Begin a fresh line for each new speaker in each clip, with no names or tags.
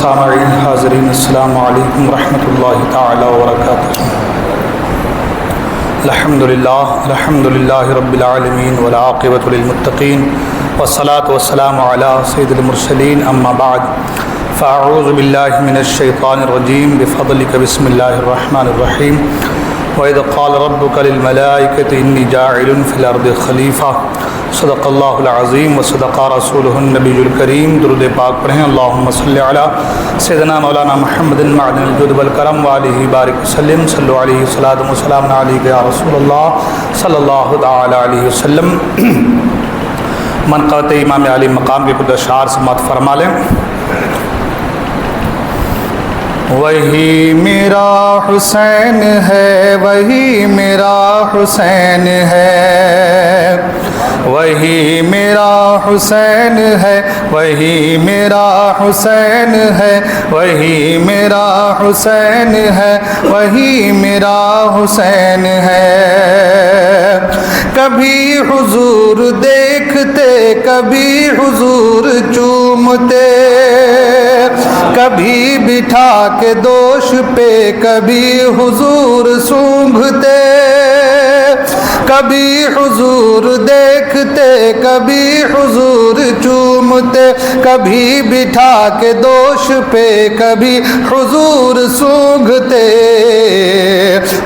سامعین حاضرین السلام علیکم ورحمۃ اللہ تعالی وبرکاتہ۔ الحمدللہ رب العالمین والعاقبۃ للمتقین والصلاۃ والسلام علی سید المرسلین اما بعد فاعوذ باللہ من الشیطان الرجیم بفضلک بسم اللہ الرحمن الرحیم وَإِذْ قَالَ رَبُّكَ لِلْمَلَائِكَةِ إِنِّي جَاعِلٌ فِي الْأَرْضِ خَلِيفَةً صدق اللہ العظیم وصدق رسولہ النبی الکریم۔ درود پاک پڑھیں۔ اللہم صلی علی سیدنا مولانا محمد معدن الجود والکرم وآلہ بارک وسلم۔ صلو علیہ الصلاۃ والسلام علیک یا رسول اللہ صلی اللہ تعالی علیہ وسلم۔ منقبت امام علی مقام کے کچھ اشعار سماعت فرما لیں۔ وہی میرا حسین ہے، وہی میرا حسین ہے، وہی میرا حسین ہے، وہی میرا حسین ہے، وہی میرا حسین ہے، وہی میرا حسین ہے۔ کبھی حضور دیکھتے، کبھی حضور چومتے، کبھی بٹھا کے دوش پہ، کبھی حضور سونگھتے، کبھی حضور دیکھتے، کبھی حضور چومتے، کبھی بٹھا کے دوش پہ، کبھی حضور سونگھتے۔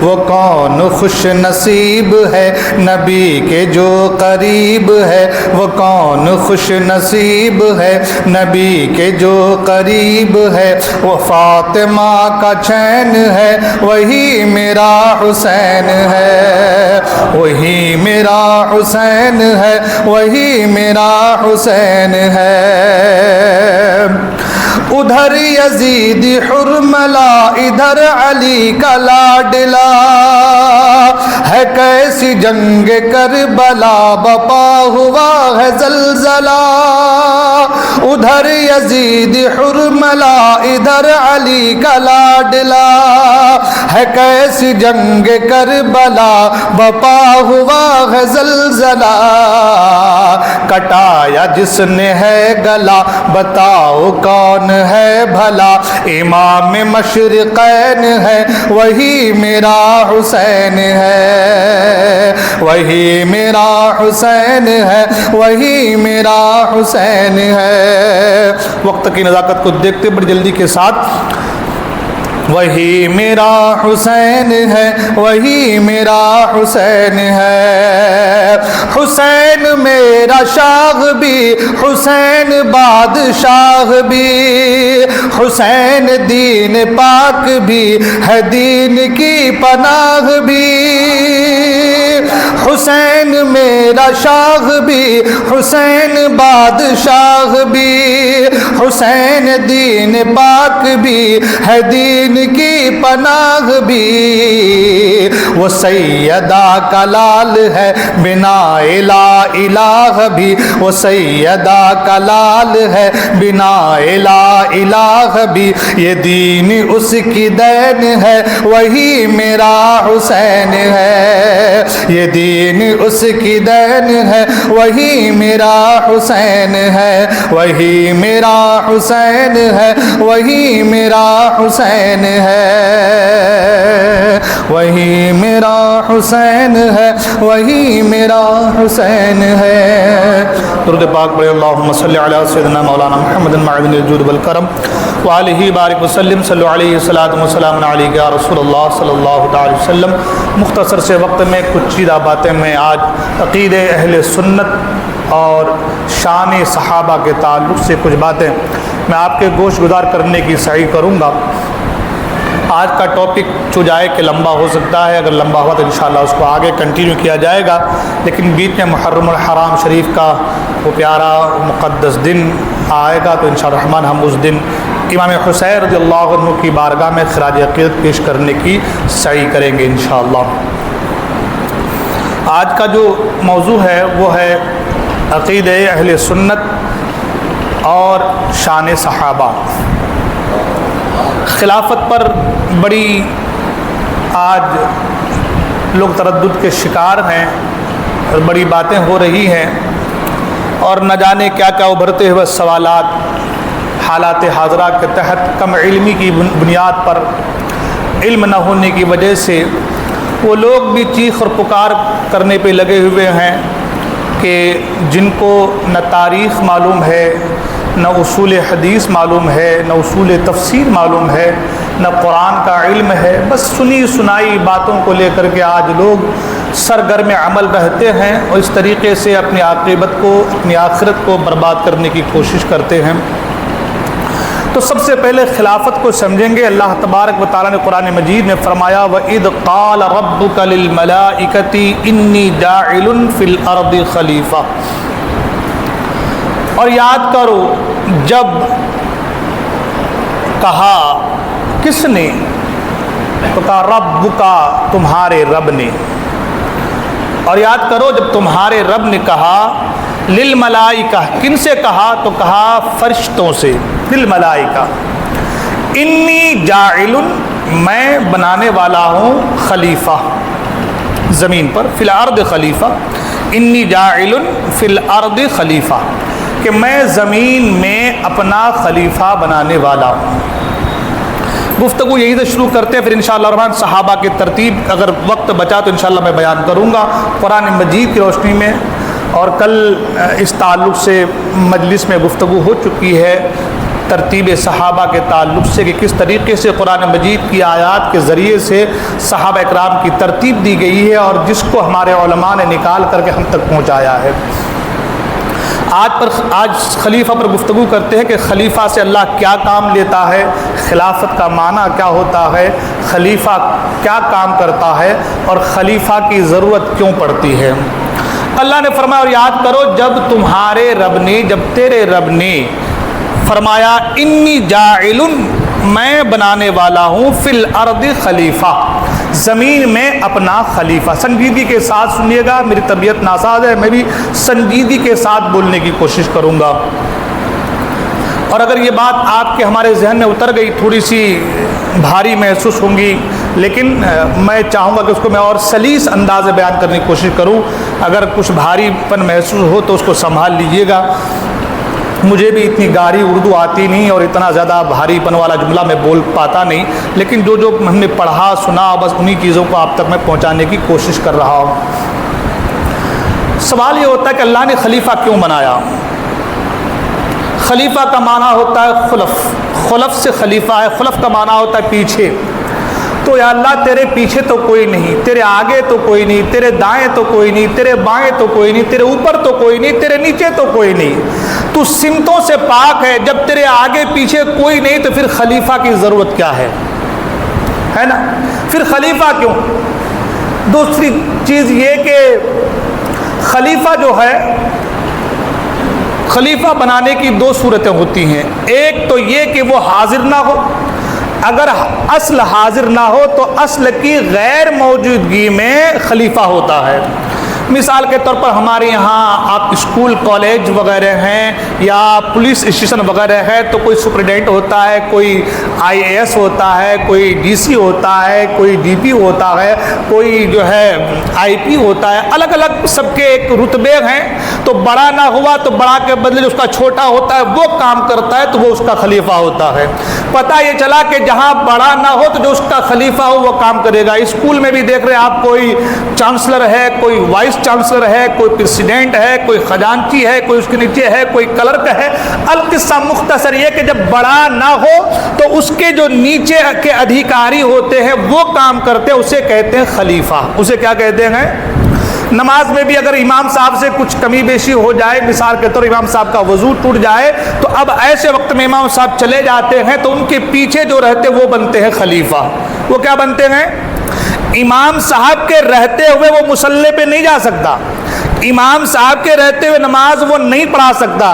وہ کون خوش نصیب ہے نبی کے جو قریب ہے، وہ کون خوش نصیب ہے نبی کے جو قریب ہے۔ وہ فاطمہ کا چین ہے، وہی میرا حسین ہے، وہی میرا حسین ہے، وہی میرا حسین ہے۔ ادھر یزید حرملا، ادھر علی کا لاڈلا، ہے کیسی جنگ کربلا، بپا ہوا ہے زلزلہ۔ ادھر یزید حرملا، ادھر علی کا لاڈلا، ہے کیسی جنگ کربلا، بپا ہوا ہے زلزلہ۔ کٹایا جس نے ہے گلا، بتاؤ کون ہے بھلا، امام مشرقین ہے، وہی میرا حسین ہے، وہی میرا حسین ہے، وہی میرا حسین ہے۔ وقت کی نزاکت کو دیکھتے بڑی جلدی کے ساتھ، وہی میرا حسین ہے، وہی میرا حسین ہے۔ حسین میرا شاہ بھی، حسین بادشاہ بھی، حسین دین پاک بھی ہے، دین کی پناہ بھی۔ حسین میرا شاہ بھی، حسین بادشاہ بھی، حسین دین پاک بھی ہے، دین کی پناہ بھی۔ وہ سیدہ کا لال ہے، بنا لا الہ بھی، وہ سیدہ کا لال ہے، بنا لا الہ بھی۔ یہ دین اس کی دین ہے، وہی میرا حسین ہے، یہ دین اس کی دین ہے، وہی میرا حسین ہے، وہی میرا حسین ہے، وہی میرا حسین ہے، وہی میرا حسین ہے، وہی میرا حسین ہے۔ درود پاک پڑھے۔ اللہم صلی علی سیدنا مولانا محمد معدن الجود والکرم وآلہ بارک وسلم۔ صلی علیہ الصلاۃ والسلام علیک یا رسول اللہ صلی اللہ علیہ وسلم۔ مختصر سے وقت میں کچھ چیزیں باتیں میں آج عقیدہ اہل سنت اور شان صحابہ کے تعلق سے کچھ باتیں میں آپ کے گوش گزار کرنے کی سعی کروں گا۔ آج کا ٹاپک جو جائے کہ لمبا ہو سکتا ہے، اگر لمبا ہوا تو انشاءاللہ اس کو آگے کنٹینیو کیا جائے گا، لیکن بیچ میں محرم الحرام شریف کا وہ پیارا مقدس دن آئے گا تو انشاءاللہ الرحمن ہم اس دن امام حسین رضی اللہ عنہ کی بارگاہ میں خراج عقیدت پیش کرنے کی سعی کریں گے انشاءاللہ۔ آج کا جو موضوع ہے وہ ہے عقیدہ اہل سنت اور شان صحابہ۔ خلافت پر بڑی آج لوگ تردد کے شکار ہیں اور بڑی باتیں ہو رہی ہیں، اور نہ جانے کیا کیا ابھرتے ہوئے سوالات حالات حاضرہ کے تحت کم علمی کی بنیاد پر علم نہ ہونے کی وجہ سے وہ لوگ بھی چیخ اور پکار کرنے پہ لگے ہوئے ہیں کہ جن کو نہ تاریخ معلوم ہے، نہ اصول حدیث معلوم ہے، نہ اصول تفسیر معلوم ہے، نہ قرآن کا علم ہے، بس سنی سنائی باتوں کو لے کر کے آج لوگ سرگرم عمل رہتے ہیں اور اس طریقے سے اپنی عاقبت کو، اپنی آخرت کو برباد کرنے کی کوشش کرتے ہیں۔ تو سب سے پہلے خلافت کو سمجھیں گے۔ اللہ تبارک و تعالیٰ نے قرآن مجید میں فرمایا وَإِذْ قَالَ رَبُّكَ لِلْمَلَائِكَةِ إِنِّي جَاعِلٌ فِي الْأَرْضِ خَلِيفَةً، اور یاد کرو جب کہا، کس نے؟ تو کہا ربک، تمہارے رب نے۔ اور یاد کرو جب تمہارے رب نے کہا للملائکہ، کن سے کہا؟ تو کہا فرشتوں سے، للملائکہ انی جاعل، میں بنانے والا ہوں خلیفہ زمین پر، فی الارض خلیفہ، انی جاعل فی الارض خلیفہ، کہ میں زمین میں اپنا خلیفہ بنانے والا ہوں۔ گفتگو یہی سے شروع کرتے ہیں، پھر انشاءاللہ الرحمن صحابہ کی ترتیب اگر وقت بچا تو انشاءاللہ میں بیان کروں گا قرآن مجید کی روشنی میں۔ اور کل اس تعلق سے مجلس میں گفتگو ہو چکی ہے ترتیب صحابہ کے تعلق سے کہ کس طریقے سے قرآن مجید کی آیات کے ذریعے سے صحابہ اکرام کی ترتیب دی گئی ہے اور جس کو ہمارے علماء نے نکال کر کے ہم تک پہنچایا ہے۔ آج خلیفہ پر گفتگو کرتے ہیں کہ خلیفہ سے اللہ کیا کام لیتا ہے، خلافت کا معنی کیا ہوتا ہے، خلیفہ کیا کام کرتا ہے اور خلیفہ کی ضرورت کیوں پڑتی ہے۔ اللہ نے فرمایا اور یاد کرو جب تمہارے رب نے، جب تیرے رب نے فرمایا انی جاعل، میں بنانے والا ہوں فی الارض خلیفہ، زمین میں اپنا خلیفہ۔ سنجیدگی کے ساتھ سنیے گا، میری طبیعت ناساز ہے، میں بھی سنجیدگی کے ساتھ بولنے کی کوشش کروں گا، اور اگر یہ بات آپ کے ہمارے ذہن میں اتر گئی تھوڑی سی بھاری محسوس ہوں گی، لیکن میں چاہوں گا کہ اس کو میں اور سلیس انداز بیان کرنے کی کوشش کروں۔ اگر کچھ بھاری پن محسوس ہو تو اس کو سنبھال لیجئے گا، مجھے بھی اتنی گاڑی اردو آتی نہیں اور اتنا زیادہ بھاری پن والا جملہ میں بول پاتا نہیں، لیکن جو ہم نے پڑھا سنا بس انہی چیزوں کو آپ تک میں پہنچانے کی کوشش کر رہا ہوں۔ سوال یہ ہوتا ہے کہ اللہ نے خلیفہ کیوں بنایا؟ خلیفہ کا معنی ہوتا ہے خلف، خلف سے خلیفہ ہے، خلف کا معنی ہوتا ہے پیچھے۔ تو یا اللہ تیرے پیچھے تو کوئی نہیں، تیرے آگے تو کوئی نہیں، تیرے دائیں تو کوئی نہیں، تیرے بائیں تو کوئی نہیں، تیرے اوپر تو کوئی نہیں، تیرے نیچے تو کوئی نہیں، تو سمتوں سے پاک ہے۔ جب تیرے آگے پیچھے کوئی نہیں تو پھر خلیفہ کی ضرورت کیا ہے نا؟ پھر خلیفہ کیوں؟ دوسری چیز یہ کہ خلیفہ جو ہے، خلیفہ بنانے کی دو صورتیں ہوتی ہیں۔ ایک تو یہ کہ وہ حاضر نہ ہو، اگر اصل حاضر نہ ہو تو اصل کی غیر موجودگی میں خلیفہ ہوتا ہے۔ مثال کے طور پر ہمارے یہاں آپ اسکول کالج وغیرہ ہیں یا پولیس اسٹیشن وغیرہ ہے تو کوئی سپرڈینٹ ہوتا ہے، کوئی آئی اے ایس ہوتا ہے، کوئی ڈی سی ہوتا ہے، کوئی ڈی پی ہوتا ہے، کوئی جو ہے آئی پی ہوتا ہے، الگ الگ سب کے ایک رتبے ہیں۔ تو بڑا نہ ہوا تو بڑا کے بدلے جو اس کا چھوٹا ہوتا ہے وہ کام کرتا ہے تو وہ اس کا خلیفہ ہوتا ہے۔ پتہ یہ چلا کہ جہاں بڑا نہ ہو تو جو اس کا خلیفہ ہو وہ کام کرے گا۔ اسکول میں بھی دیکھ رہے ہیں آپ، کوئی چانسلر ہے، کوئی وائس چانسلر ہے، کوئی پریسیڈنٹ ہے، کوئی خزانچی ہے، کوئی اس کے نیچے ہے، کوئی کلرک ہے۔ القصہ مختصر یہ کہ جب بڑا نہ ہو تو اس کے جو نیچے کے ادھیکاری ہوتے ہیں وہ کام کرتے ہیں، اسے کہتے ہیں خلیفہ۔ اسے کیا کہتے ہیں؟ نماز میں بھی اگر امام صاحب سے کچھ کمی بیشی ہو جائے، مثال کے طور امام صاحب کا وضو ٹوٹ جائے تو اب ایسے وقت میں امام صاحب چلے جاتے ہیں تو ان کے پیچھے جو رہتے وہ بنتے ہیں خلیفہ۔ وہ کیا بنتے ہیں؟ امام صاحب کے رہتے ہوئے وہ مصلی پہ نہیں جا سکتا، امام صاحب کے رہتے ہوئے نماز وہ نہیں پڑھا سکتا،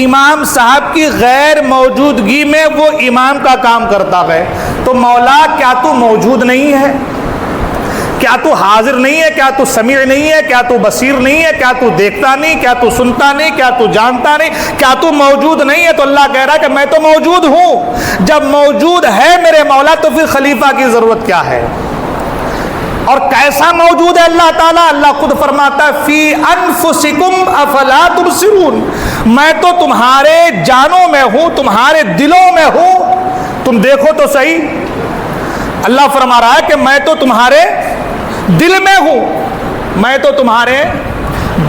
امام صاحب کی غیر موجودگی میں وہ امام کا کام کرتا ہے۔ تو مولا کیا تو موجود نہیں ہے؟ کیا تو حاضر نہیں ہے؟ کیا تو سمیع نہیں ہے؟ کیا تو بصیر نہیں ہے؟ کیا تو دیکھتا نہیں؟ کیا تو سنتا نہیں؟ کیا تو جانتا نہیں؟ کیا تو موجود نہیں ہے؟ تو اللہ کہہ رہا ہے کہ میں تو موجود ہوں۔ جب موجود ہے میرے مولا تو پھر خلیفہ کی ضرورت کیا ہے؟ اور کیسا موجود ہے اللہ تعالیٰ؟ اللہ خود فرماتا ہے فی انفسکم افلا تبصرون، میں تو تمہارے جانوں میں ہوں، تمہارے دلوں میں ہوں، تم دیکھو تو صحیح۔ اللہ فرما رہا ہے کہ میں تو تمہارے دل میں ہوں، میں تو تمہارے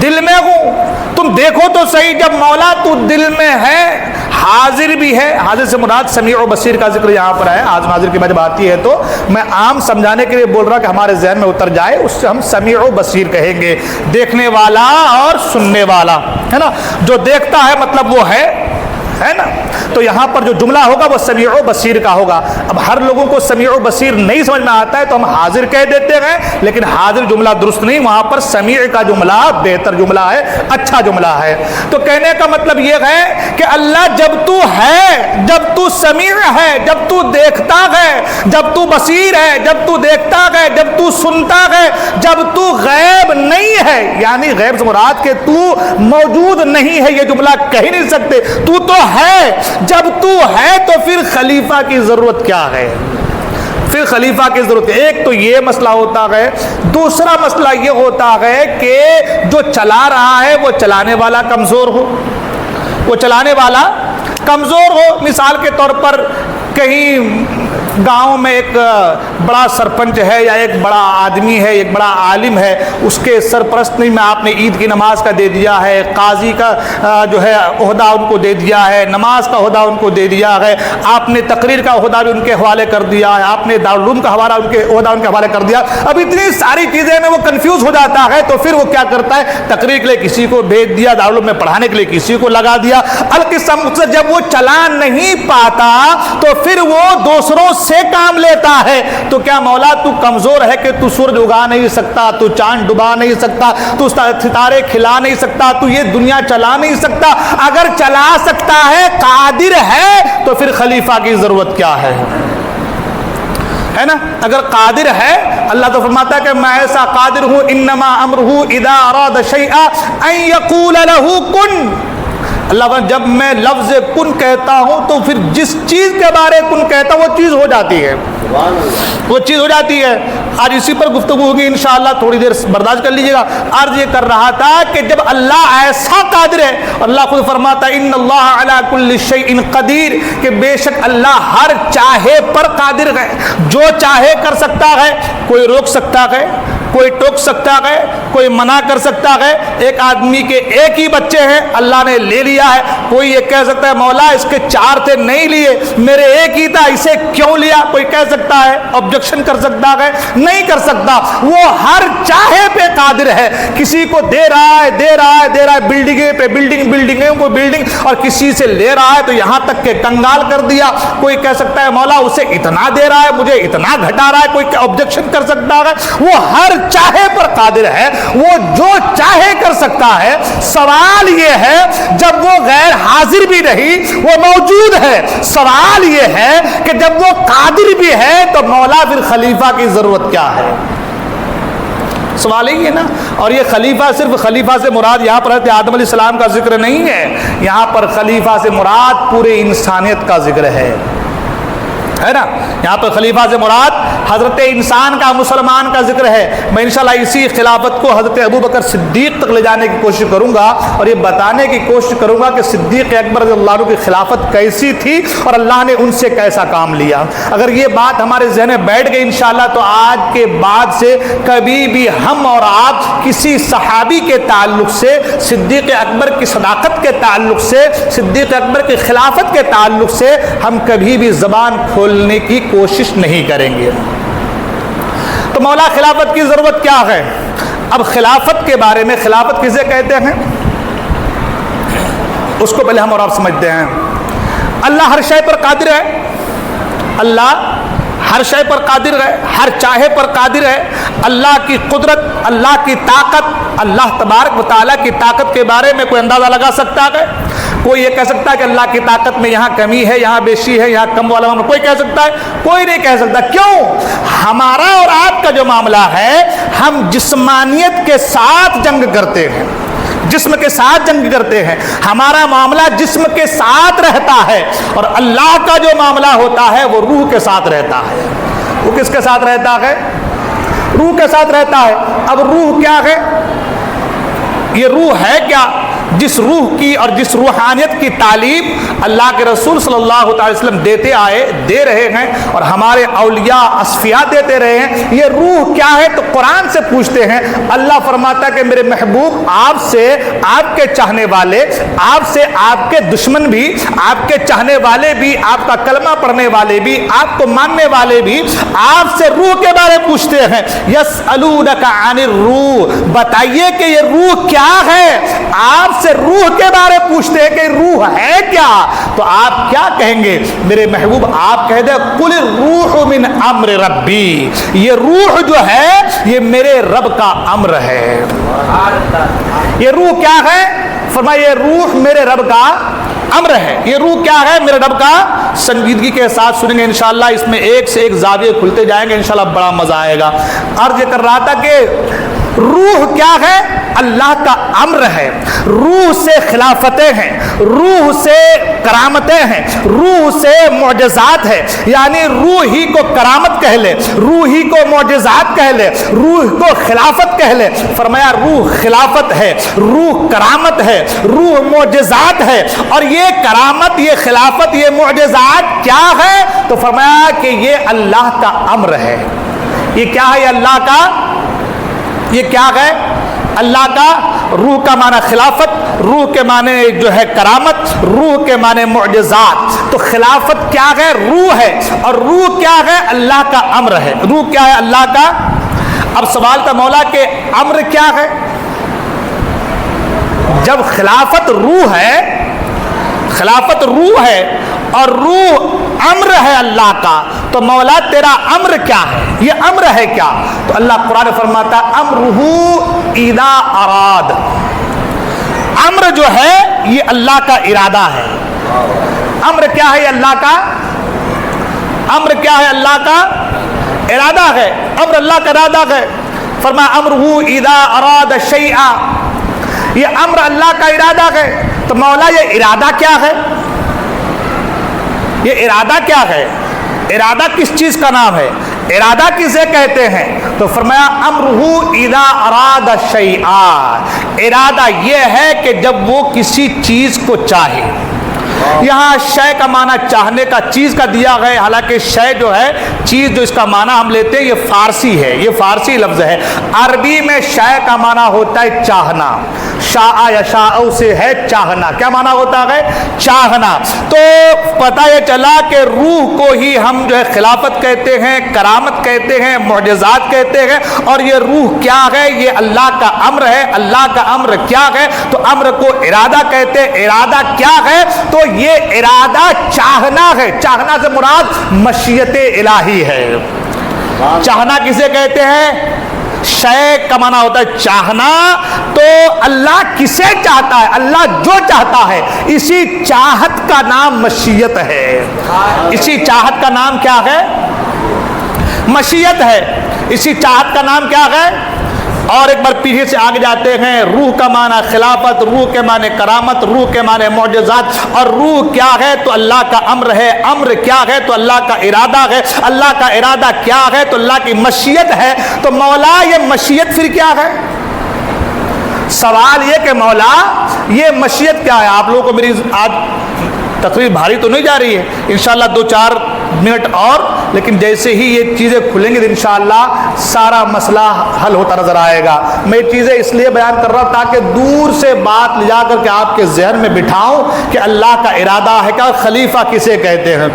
دل میں ہوں، تم دیکھو تو صحیح۔ جب مولا تو دل میں ہے، حاضر بھی ہے، حاضر سے مراد سمیع و بصیر کا ذکر یہاں پر ہے۔ حاضر ناظر کی جب آتی ہے تو میں عام سمجھانے کے لیے بول رہا کہ ہمارے ذہن میں اتر جائے، اس سے ہم سمیع و بصیر کہیں گے، دیکھنے والا اور سننے والا، ہے نا؟ جو دیکھتا ہے مطلب وہ ہے نا؟ تو یہاں پر جو جملہ ہوگا وہ سمیع و بصیر کا ہوگا۔ اب ہر لوگوں کو سمیع و بصیر نہیں سمجھ میں آتا ہے تو ہم حاضر کہہ دیتے ہیں، لیکن حاضر جملہ درست نہیں، وہاں پر سمیع کا جملہ بہتر جملہ ہے، اچھا جملہ ہے۔ تو کہنے کا مطلب یہ ہے کہ اللہ جب تو ہے، جب تو سمیع ہے، جب تو دیکھتا ہے، جب تو بصیر ہے، جب تو دیکھتا ہے، جب تو سنتا ہے، جب تو غیب نہیں ہے، یعنی غیب سے مراد کہ تو موجود نہیں ہے، یہ جملہ کہہ ہی نہیں سکتے، تو ہے۔ جب تو ہے تو پھر خلیفہ کی ضرورت کیا ہے؟ پھر خلیفہ کی ضرورت ہے۔ ایک تو یہ مسئلہ ہوتا ہے، دوسرا مسئلہ یہ ہوتا ہے کہ جو چلا رہا ہے وہ چلانے والا کمزور ہو، وہ چلانے والا کمزور ہو۔ مثال کے طور پر کہیں گاؤں میں ایک بڑا سرپنچ ہے یا ایک بڑا آدمی ہے، ایک بڑا عالم ہے، اس کے سرپرست میں آپ نے عید کی نماز کا دے دیا ہے، قاضی کا جو ہے عہدہ ان کو دے دیا ہے، نماز کا عہدہ ان کو دے دیا ہے، آپ نے تقریر کا عہدہ بھی ان کے حوالے کر دیا ہے، آپ نے دارالعلوم کا عہدہ ان کے حوالے کر دیا۔ اب اتنی ساری چیزیں میں وہ کنفیوز ہو جاتا ہے، تو پھر وہ کیا کرتا ہے؟ تقریر کے لیے کسی کو بھیج دیا، دارالعلوم میں پڑھانے کے لیے کسی کو لگا دیا۔ القسم سے جب وہ چلا نہیں پاتا تو پھر وہ دوسروں سے کام لیتا ہے۔ تو کیا مولا تو کمزور ہے کہ تو سورج اگا نہیں سکتا، تو چاند ڈبا نہیں سکتا، تو ستارے کھلا نہیں سکتا، تو یہ دنیا چلا نہیں سکتا؟ اگر چلا سکتا ہے، قادر ہے، تو پھر خلیفہ کی ضرورت کیا ہے نا؟ اگر قادر ہے، اللہ تو فرماتا ہے کہ میں ایسا قادر ہوں، انما امرہ اذا اراد شیئا ان یقول لہ کن۔ اللہ جب میں لفظ کن کہتا ہوں تو پھر جس چیز کے بارے کن کہتا ہوں وہ چیز ہو جاتی ہے، وہ چیز ہو جاتی ہے۔ آج اسی پر گفتگو ہوگی انشاءاللہ، تھوڑی دیر برداشت کر لیجیے گا۔ عرض یہ کر رہا تھا کہ جب اللہ ایسا قادر ہے، اللہ خود فرماتا ہے ان اللہ علی کل شیء قدیر، کہ بے شک اللہ ہر چاہے پر قادر ہے، جو چاہے کر سکتا ہے۔ کوئی روک سکتا ہے، کوئی ٹوک سکتا ہے، کوئی منع کر سکتا ہے۔ ایک آدمی کے ایک ہی بچے ہیں، اللہ نے لے لیا ہے، کوئی یہ کہہ سکتا ہے مولا اس کے 4 تھے نہیں لیے، میرے ایک ہی تھا، اسے کیوں لیا؟ کوئی کہہ سکتا ہے، آبجیکشن کر سکتا ہے؟ نہیں کر سکتا۔ وہ ہر چاہے پہ قادر ہے، کسی کو دے رہا ہے، دے رہا ہے، دے رہا ہے، بلڈنگیں پہ بلڈنگوں کو بلڈنگ، اور کسی سے لے رہا ہے تو یہاں تک کہ کنگال کر دیا۔ کوئی کہہ سکتا ہے مولا اسے اتنا دے رہا ہے، مجھے اتنا گھٹا رہا ہے، کوئی آبجیکشن کر سکتا ہے؟ وہ ہر چاہے پر قادر ہے، وہ جو چاہے کر سکتا ہے۔ سوال یہ ہے جب وہ غیر حاضر بھی نہیں، وہ موجود ہے، سوال یہ ہے کہ جب وہ قادر بھی ہے تو مولا پھر خلیفہ کی ضرورت کیا ہے؟ سوال ہی ہے نا۔ اور یہ خلیفہ صرف خلیفہ سے مراد یہاں پر حضرت آدم علیہ السلام کا ذکر نہیں ہے، یہاں پر خلیفہ سے مراد پورے انسانیت کا ذکر ہے نا۔ یہاں پر خلیفہ سے مراد حضرت انسان کا، مسلمان کا ذکر ہے۔ میں انشاءاللہ اسی خلافت کو حضرت ابوبکر صدیق تک لے جانے کی کوشش کروں گا اور یہ بتانے کی کوشش کروں گا کہ صدیق اکبر رضی اللہ عنہ کی خلافت کیسی تھی اور اللہ نے ان سے کیسا کام لیا۔ اگر یہ بات ہمارے ذہن میں بیٹھ گئی انشاءاللہ تو آج کے بعد سے کبھی بھی ہم اور آپ کسی صحابی کے تعلق سے، صدیق اکبر کی صداقت کے تعلق سے، صدیق اکبر کی خلافت کے تعلق سے ہم کبھی بھی زبان کھولنے کی کوشش نہیں کریں گے۔ تو مولا خلافت کی ضرورت کیا ہے؟ اب خلافت کے بارے میں، خلافت کسے کہتے ہیں اس کو پہلے ہم اور آپ سمجھتے ہیں۔ اللہ ہر شے پر قادر ہے، اللہ ہر شے پر قادر ہے، ہر چاہے پر قادر ہے۔ اللہ کی قدرت، اللہ کی طاقت، اللہ تبارک و تعالیٰ کی طاقت کے بارے میں کوئی اندازہ لگا سکتا ہے؟ کوئی یہ کہہ سکتا ہے کہ اللہ کی طاقت میں یہاں کمی ہے، یہاں بیشی ہے، یہاں کم والا معاملہ؟ کوئی کہہ سکتا ہے؟ کوئی نہیں کہہ سکتا۔ کیوں؟ ہمارا اور آپ کا جو معاملہ ہے، ہم جسمانیت کے ساتھ جنگ کرتے ہیں، جسم کے ساتھ جنگ کرتے ہیں، ہمارا معاملہ جسم کے ساتھ رہتا ہے، اور اللہ کا جو معاملہ ہوتا ہے وہ روح کے ساتھ رہتا ہے۔ وہ کس کے ساتھ رہتا ہے؟ روح کے ساتھ رہتا ہے۔ اب روح کیا ہے؟ یہ روح ہے کیا؟ جس روح کی اور جس روحانیت کی تعلیم اللہ کے رسول صلی اللہ علیہ وسلم دے رہے ہیں اور ہمارے اولیاء اصفیاء دیتے رہے ہیں، یہ روح کیا ہے؟ تو قرآن سے پوچھتے ہیں۔ اللہ فرماتا ہے کہ میرے محبوب، آپ سے آپ کے چاہنے والے، آپ سے آپ کے دشمن بھی، آپ کے چاہنے والے بھی، آپ کا کلمہ پڑھنے والے بھی، آپ کو ماننے والے بھی آپ سے روح کے بارے پوچھتے ہیں۔ یسألونک عن الروح، بتائیے کہ یہ روح کیا ہے؟ آپ سے روح کے بارے پوچھتے ہیں کہ روح ہے کیا؟ تو آپ کیا کہیں گے میرے محبوب؟ آپ کہہ دیں قل الروح من امر ربی، یہ روح جو ہے یہ میرے رب کا امر ہے۔ یہ روح کیا ہے؟ فرمایا یہ روح میرے رب کا امر ہے۔ یہ روح کیا ہے؟ میرے رب کا۔ سنجیدگی کے ساتھ سنیں گے انشاءاللہ، اس میں ایک سے ایک زاویے کھلتے جائیں گے انشاءاللہ، بڑا مزہ آئے گا۔ عرض کر رہا تھا کہ روح کیا ہے؟ اللہ کا امر ہے۔ روح سے خلافتیں ہیں، روح سے کرامتیں ہیں، روح سے معجزات ہے، یعنی روح ہی کو کرامت کہہ لے، روح ہی کو معجزات کہہ لے، روح کو خلافت کہہ لے۔ فرمایا روح خلافت ہے، روح کرامت ہے، روح معجزات ہے۔ اور یہ کرامت، یہ خلافت، یہ معجزات کیا ہے؟ تو فرمایا کہ یہ اللہ کا امر ہے۔ یہ کیا ہے؟ یہ اللہ کا، یہ کیا ہے؟ اللہ کا۔ روح کا معنی خلافت، روح کے معنی جو ہے کرامت، روح کے معنی معجزات۔ تو خلافت کیا ہے؟ روح ہے، اور روح کیا ہے؟ اللہ کا امر ہے۔ روح کیا ہے؟ اللہ کا۔ اب سوال تھا مولا کہ امر کیا ہے؟ جب خلافت روح ہے، خلافت روح ہے اور روح امر ہے اللہ کا، تو مولا تیرا امر کیا ہے؟ یہ امر ہے کیا؟ تو اللہ قرآن فرماتا امرہ اذا اراد، امر جو ہے یہ اللہ کا ارادہ ہے۔ امر کیا ہے؟ یہ اللہ کا امر کیا ہے؟ اللہ کا ارادہ ہے۔ امر اللہ کا ارادہ ہے۔ فرمایا امرہ اذا اراد شیئا، یہ امر اللہ کا ارادہ ہے۔ تو مولا یہ ارادہ کیا ہے؟ یہ ارادہ کیا ہے؟ ارادہ کس چیز کا نام ہے؟ ارادہ کسے کہتے ہیں؟ تو فرمایا امرہ اذا اراد شیئا، ارادہ یہ ہے کہ جب وہ کسی چیز کو چاہے۔ یہاں شے کا معنی چاہنے کا، چیز کا دیا گیا، حالانکہ شے جو ہے چیز، جو اس کا معنی ہم لیتے ہیں یہ فارسی ہے، یہ فارسی لفظ ہے۔ عربی میں شے کا معنی ہوتا ہے چاہنا، شاء یشاء سے ہے چاہنا۔ کیا معنی ہوتا ہے؟ چاہنا۔ تو پتہ یہ چلا کہ روح کو ہی ہم جو ہے خلافت کہتے ہیں، کرامت کہتے ہیں، معجزات کہتے ہیں۔ اور یہ روح کیا ہے؟ یہ اللہ کا امر ہے۔ اللہ کا امر کیا ہے؟ تو امر کو ارادہ کہتے ہیں۔ ارادہ کیا ہے؟ تو یہ ارادہ چاہنا ہے۔ چاہنا سے مراد مشیت الہی ہے۔ چاہنا کسے کہتے ہیں؟ شے کا معنی ہوتا ہے چاہنا۔ تو اللہ کسے چاہتا ہے؟ اللہ جو چاہتا ہے، اسی چاہت کا نام مشیت ہے۔ اسی چاہت کا نام کیا ہے؟ مشیت ہے۔ اسی چاہت کا نام کیا ہے؟ اور ایک بار پیچھے سے آگے جاتے ہیں۔ روح کا معنی خلافت، روح کے معنی کرامت، روح کے معنی معجزات۔ اور روح کیا ہے؟ تو اللہ کا امر ہے۔ امر کیا ہے؟ تو اللہ کا ارادہ ہے۔ اللہ کا ارادہ کیا ہے؟ تو اللہ کی مشیت ہے۔ تو مولا یہ مشیت پھر کیا ہے؟ سوال یہ کہ مولا یہ مشیت کیا ہے؟ آپ لوگوں کو میری آج تقریر بھاری تو نہیں جا رہی ہے، انشاءاللہ 2-4 منٹ اور، لیکن جیسے ہی یہ چیزیں کھلیں گی انشاءاللہ سارا مسئلہ حل ہوتا نظر آئے گا۔ میں یہ چیزیں اس لیے بیان کر رہا ہوں تاکہ دور سے بات لے جا کر کے آپ کے ذہن میں بٹھاؤں کہ اللہ کا ارادہ ہے کیا، خلیفہ کسے کہتے ہیں۔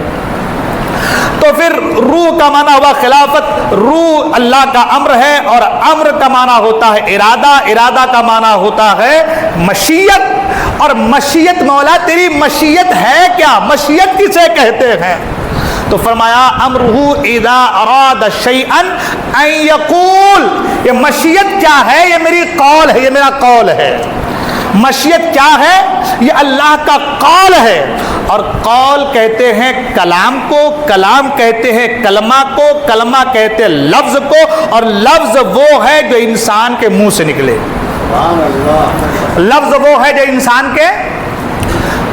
تو پھر روح کا معنی ہوا خلافت، روح اللہ کا امر ہے، اور امر کا معنی ہوتا ہے ارادہ، ارادہ کا معنی ہوتا ہے مشیت۔ اور مشیت مولا تیری مشیت ہے کیا؟ مشیت کسے کہتے ہیں؟ تو فرمایا امرہ اذا اراد شیئا ان یقول، یہ مشیت کیا ہے؟ یہ میری قول ہے، یہ میرا قول ہے۔ مشیت کیا ہے؟ یہ اللہ کا قول ہے۔ اور قول کہتے ہیں کلام کو، کلام کہتے ہیں کلمہ کو، کلمہ کہتے ہیں لفظ کو، اور لفظ وہ ہے جو انسان کے منہ سے نکلے۔ لفظ وہ ہے جو انسان کے،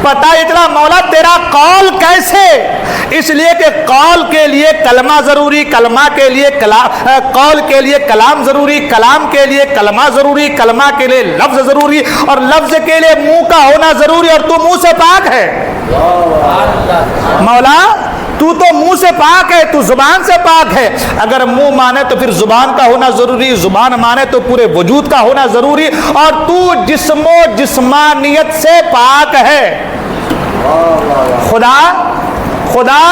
پتہ یہ چلا مولا تیرا قول کیسے؟ اس لیے کہ قول کے لیے کلمہ ضروری، کلمہ کے لیے قول کے لیے کلام ضروری، کلام کے لیے کلمہ ضروری، کلمہ کے لیے لفظ ضروری، اور لفظ کے لیے منہ کا ہونا ضروری، اور تو منہ سے پاک ہے مولا، تو منہ سے پاک ہے، تو زبان سے پاک ہے۔ اگر منہ مانے تو پھر زبان کا ہونا ضروری، زبان مانے تو پورے وجود کا ہونا ضروری، اور تو جسم و جسمانیت سے پاک ہے۔ خدا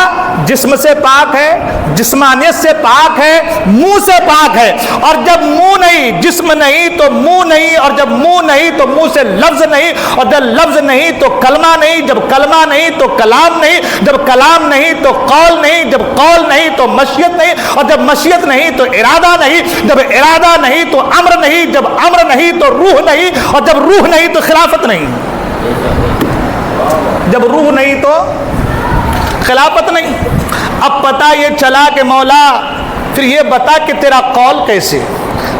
جسم سے پاک ہے، جسمانیت سے پاک ہے، منہ سے پاک ہے، اور جب منہ نہیں، جسم نہیں تو منہ نہیں، اور جب منہ نہیں تو منہ سے لفظ نہیں، اور جب لفظ نہیں تو کلمہ نہیں، جب کلمہ نہیں تو کلام نہیں، جب کلام نہیں تو قول نہیں، جب قول نہیں تو مشیت نہیں، اور جب مشیت نہیں تو ارادہ نہیں، جب ارادہ نہیں تو امر نہیں، جب امر نہیں تو روح نہیں، اور جب روح نہیں تو خلافت نہیں، جب روح نہیں تو خلافت نہیں۔ اب پتہ یہ چلا کہ مولا پھر یہ بتا کہ تیرا قول کیسے،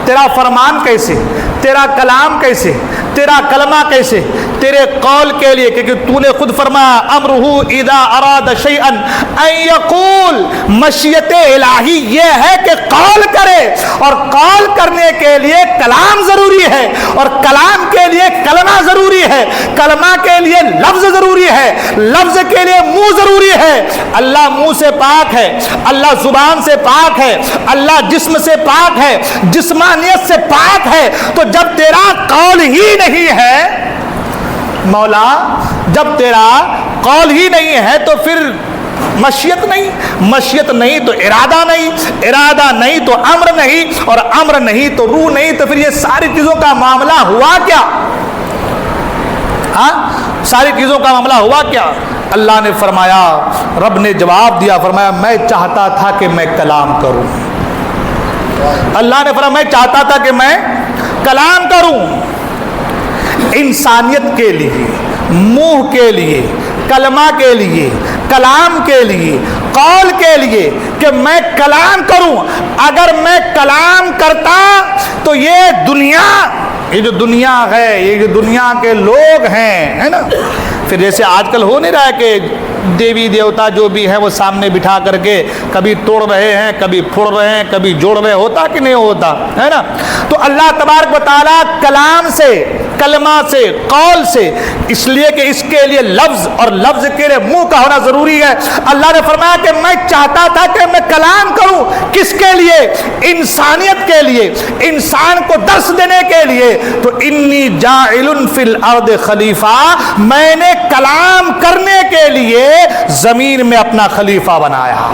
تیرا فرمان کیسے، تیرا کلام کیسے، تیرا کلمہ کیسے؟ تیرے قول کے لیے، کیونکہ تو نے خود فرمایا امرہ اذا اراد شیئا ان یقول، مشیت الہی یہ ہے کہ قول کرے، اور قول کرنے کے لیے کلام ضروری ہے، اور کلام کے لیے کلمہ ضروری ہے، کلمہ کے لیے لفظ ضروری ہے، لفظ کے لیے منہ ضروری ہے۔ اللہ منہ سے پاک ہے، اللہ زبان سے پاک ہے، اللہ جسم سے پاک ہے، جسمانیت سے پاک ہے، تو جب تیرا قول ہی نہیں ہے مولا، جب تیرا قول ہی نہیں ہے تو پھر مشیت نہیں، مشیت نہیں تو ارادہ نہیں، ارادہ نہیں تو امر نہیں، اور امر نہیں تو روح نہیں، تو پھر یہ ساری چیزوں کا معاملہ ہوا کیا؟ ہاں ساری چیزوں کا معاملہ ہوا کیا؟ اللہ نے فرمایا، رب نے جواب دیا، فرمایا میں چاہتا تھا کہ میں کلام کروں۔ اللہ نے فرمایا میں چاہتا تھا کہ میں کلام کروں، انسانیت کے لیے، منہ کے لیے، کلمہ کے لیے، کلام کے لیے، قول کے لیے، کہ میں کلام کروں۔ اگر میں کلام کرتا تو یہ دنیا، یہ جو دنیا ہے، یہ جو دنیا کے لوگ ہیں، ہے نا، پھر جیسے آج کل ہو نہیں رہا ہے کہ دیوی دیوتا جو بھی ہیں وہ سامنے بٹھا کر کے کبھی توڑ رہے ہیں، کبھی پھوڑ رہے ہیں، کبھی جوڑ رہے، ہوتا کہ نہیں ہوتا ہے نا؟ تو اللہ تبارک و تعالیٰ کلام سے، کلمہ سے، قول سے، اس لیے کہ اس کے لیے لفظ، اور لفظ کے لیے منہ کا ہونا ضروری ہے۔ اللہ نے فرمایا کہ میں چاہتا تھا کہ میں کلام کروں، کس کے لیے؟ انسانیت کے لیے، انسان کو درس دینے کے لیے۔ تو انی جاعل فی الارض خلیفہ، میں نے کلام کرنے کے لیے زمین میں اپنا خلیفہ بنایا،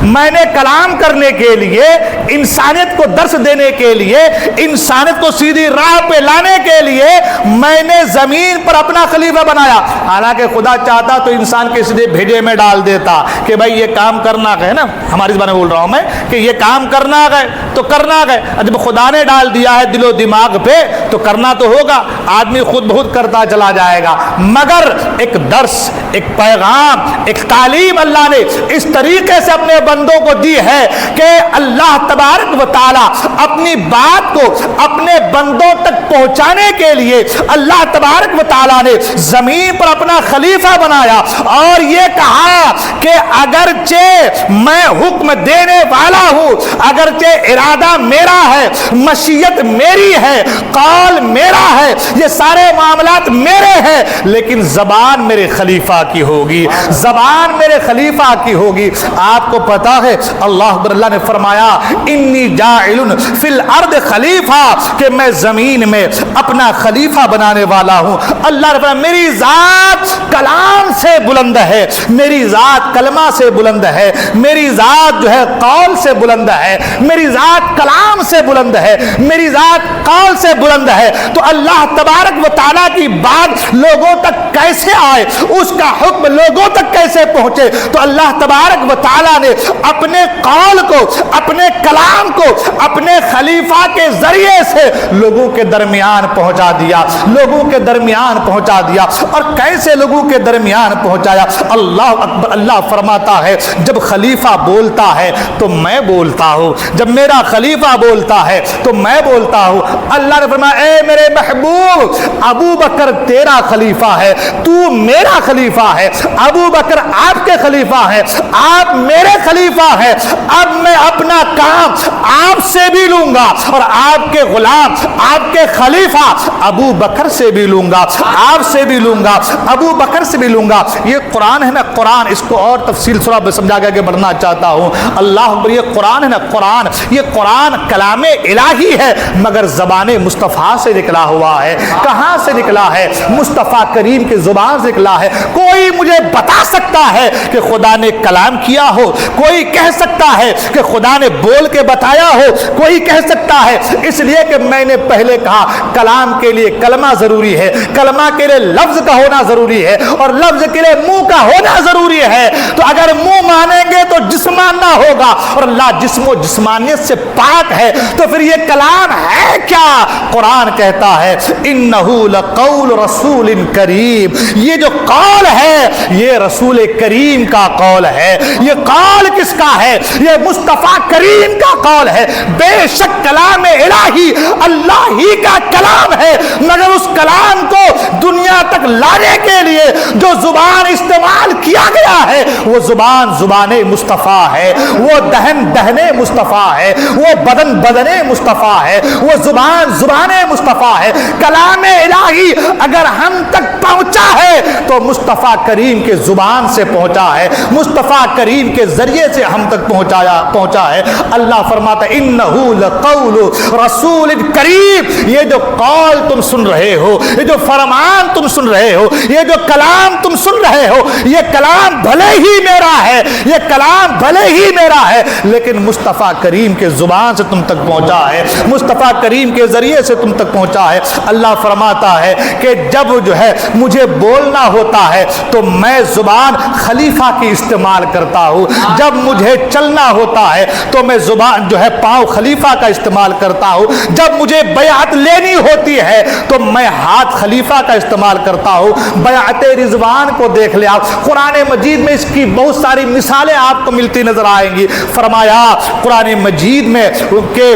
میں نے کلام کرنے کے لیے، انسانیت کو درس دینے کے لیے، انسانیت کو سیدھی راہ پہ لانے کے لیے میں نے زمین پر اپنا خلیفہ بنایا۔ حالانکہ خدا چاہتا تو انسان کے سیدھے بھیجے میں ڈال دیتا کہ بھائی یہ کام کرنا ہے نا، ہماری زبان میں بول رہا ہوں میں کہ یہ کام کرنا ہے تو کرنا ہے۔ جب خدا نے ڈال دیا ہے دل و دماغ پہ تو کرنا تو ہوگا، آدمی خود بخود کرتا چلا جائے گا، مگر ایک درس، ایک پیغام، ایک تعلیم اللہ نے اس طریقے سے اپنے بندوں کو دی ہے کہ اللہ تبارک و تعالی اپنی بات کو اپنے بندوں تک پہنچانے کے لیے اللہ تبارک و تعالی نے زمین پر اپنا خلیفہ بنایا، اور یہ کہا کہ اگرچہ میں حکم دینے والا ہوں، اگرچہ ارادہ میرا ہے، مشیت میری ہے، قول میرا ہے، یہ سارے معاملات میرے ہیں، لیکن زبان میرے خلیفہ کی ہوگی، زبان میرے خلیفہ کی ہوگی۔ آپ کو پتا ہے اللہ نے فرمایا انی جاعل فی الارض خلیفہ، کہ میں زمین میں اپنا خلیفہ بنانے والا ہوں۔ اللہ نے فرمایا میری ذات کلام سے بلند ہے، میری ذات کلمہ سے بلند ہے، میری ذات جو ہے قول سے بلند ہے، میری ذات کلام سے بلند ہے، میری ذات قول سے بلند ہے۔ تو اللہ تبارک و تعالیٰ کی بات لوگوں تک کیسے آئے، اس کا حکم لوگوں تک کیسے پہنچے؟ تو اللہ تبارک و تعالیٰ نے اپنے قول کو، اپنے کلام کو اپنے خلیفہ کے ذریعے سے لوگوں کے درمیان پہنچا دیا، لوگوں کے درمیان پہنچا دیا۔ اور کیسے لوگوں کے درمیان پہنچایا؟ اللہ اکبر، اللہ فرماتا ہے جب خلیفہ بولتا ہے تو میں بولتا ہوں، جب میرا خلیفہ بولتا ہے تو میں بولتا ہوں۔ اللہ نے فرمایا اے میرے محبوب، ابو بکر تیرا خلیفہ ہے، تو میرا خلیفہ ہے، ابو بکر آپ کے خلیفہ ہیں، آپ میرے خلیفہ ہیں۔ اب میں اپنا کام آپ سے بھی لوں گا اور آپ کے غلام، آپ کے خلیفہ ابو بکر سے بھی لوں گا، آپ سے بھی لوں گا، ابو بکر سے بھی لوں گا۔ یہ قرآن ہے نا، قرآن، اس کو اور تفصیل سے سمجھا کے بڑھنا چاہتا ہوں۔ اللہ اکبر، یہ قرآن ہے نا، قرآن، یہ قرآن کلام الہی ہے مگر زبان مصطفیٰ سے نکلا ہوا ہے۔ کہاں سے نکلا ہے؟ مصطفیٰ کریم کی زبان سے نکلا ہے۔ کوئی مجھے بتا سکتا ہے کہ خدا نے کلام کیا ہو؟ کوئی کہہ سکتا ہے کہ خدا نے بول کے بتایا ہو؟ کوئی کہہ سکتا ہے؟ اس لیے کہ میں نے پہلے کہا کلام کے لیے کلمہ ضروری ہے، کلمہ کے لیے لفظ کا ہونا ضروری ہے اور لفظ کے لیے منہ کا ہونا ضروری ہے۔ تو اگر منہ مانیں گے تو جسم ماننا ہوگا اور اللہ جسم و جسمانیت سے پاک ہے، تو پھر یہ کلام ہے کیا؟ قرآن کہتا ہے انہو لقول رسول کریم، یہ جو قول ہے یہ رسول کریم کا قول ہے۔ یہ قول کس کا ہے؟ یہ مصطفیٰ کریم کا قول ہے۔ بے شک کلام الہی اللہ ہی کا کلام ہے مگر اس کلام کو دنیا تک لانے کے لیے جو زبان استعمال کیا گیا ہے وہ زبان زبان مصطفیٰ ہے، وہ دہن دہن مصطفیٰ ہے، وہ بدن بدن مصطفیٰ ہے، وہ زبان زبان مصطفیٰ ہے۔ کلام الہی اگر ہم تک پہنچا ہے تو مصطفیٰ کریم کے زبان سے پہنچا ہے، مصطفیٰ کریم کے ذریعے سے ہم تک پہنچا ہے۔ اللہ فرماتا ہے انہو لقول رسول کریم، یہ جو قول تم سن رہے ہو، یہ جو فرمان تم سن رہے ہو، یہ جو کلام تم سن رہے ہو، یہ کلام بھلے ہی میرا ہے، یہ کلام بھلے ہی میرا ہے لیکن مصطفیٰ کریم کے زبان سے تم تک پہنچا ہے، مصطفیٰ کریم کے ذریعے سے تم تک پہنچا ہے۔ اللہ فرماتا ہے کہ جب جو ہے مجھے بولنا ہوتا ہے تو میں زبان خلیفہ کی استعمال کرتا ہوں، جب مجھے چلنا ہوتا ہے تو میں زبان جو ہے پاؤں خلیفہ کا استعمال کرتا ہوں، جب مجھے بیعت لینی ہوتی ہے تو میں ہاتھ خلیفہ کا استعمال کرتا ہوں۔ بیعت رضوان کو دیکھ لیں آپ، قرآن مجید میں اس کی بہت ساری مثالیں آپ کو ملتی نظر آئیں گی۔ فرمایا قرآن مجید میں کہ